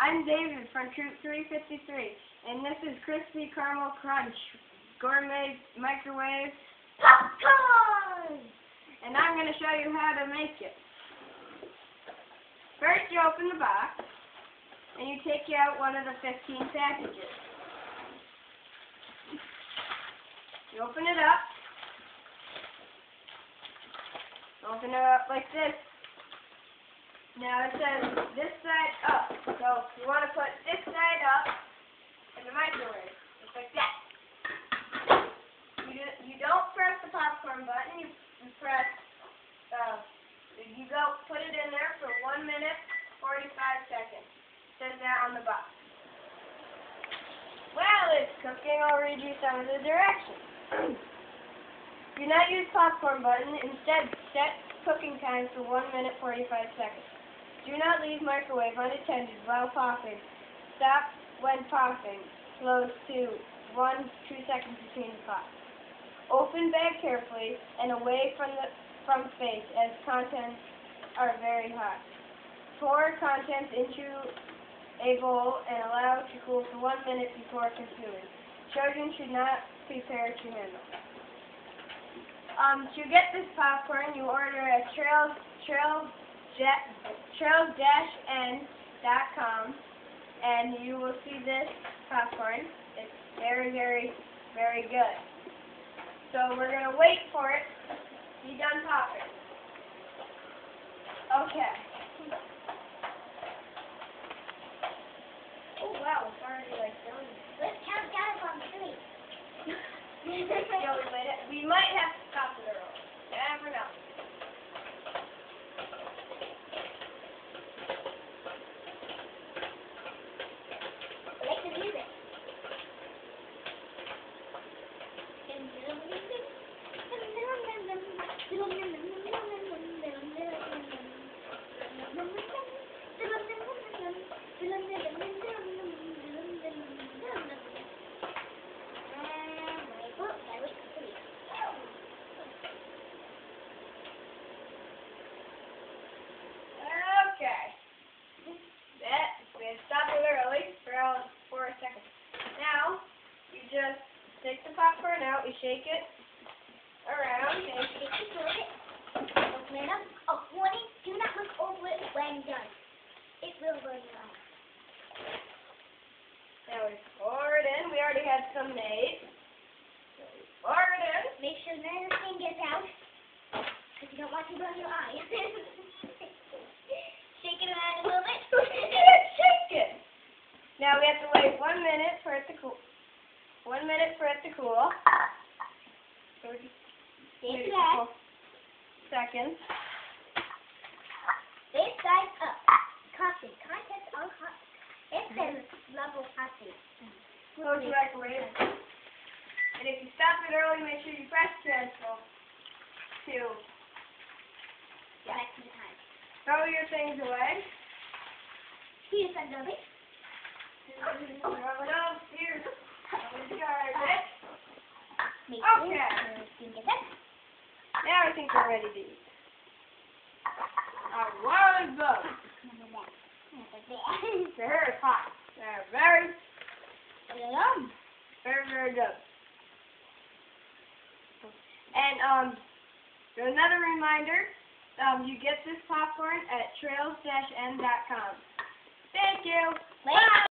I'm David from Troop 353, and this is Crispy Caramel Crunch Gourmet Microwave Popcorn! And I'm going to show you how to make it. First, you open the box, and you take out one of the 15 packages. You open it up. Open it up like this. Now it says this side up. So you want to put this side up in the microwave. Just like that. You don't press the popcorn button. You press, put it in there for 1 minute, 45 seconds. It says that on the box. While it's cooking, I'll read you some of the directions. Do not use popcorn button. Instead, set cooking time for 1 minute, 45 seconds. Do not leave microwave unattended while popping. Stop when popping. Close to 1-2 seconds between the pops. Open bag carefully and away from face as contents are very hot. Pour contents into a bowl and allow to cool for 1 minute before consuming. Children should not prepare to handle. To get this popcorn, you order at trail-n.com, and you will see this popcorn. It's very, very, very good. So we're going to wait for it to be done popping. Okay. Oh wow, it's already like done. Let's count down from 3. We might have to stop it early. You never know. I like the music. Stop it early for 4 seconds. Now, you just take the popcorn out, you shake it around, Open it up. Oh, warning, do not look over it when done. It will burn your eyes. Now we pour it in. We already had some made. So we pour it in. Make sure none of the thing gets out, because you don't want to burn your eyes. Shake it around a little bit. Shake it. Now we have to wait 1 minute for it to cool. 1 minute for it to cool. This side. Seconds. This side up. Coffee. Contents on coffee. It says level coffee. Close the microwave. And if you stop it early, make sure you press cancel to Back to the time. throw your things away. Here's another. Here's discard it. Make Okay. sure you get that. Now I think we're ready to eat. Alright, go. They're hot. They're very, very, very good. And another reminder, you get this popcorn at trails-n.com. Thank you. Bye.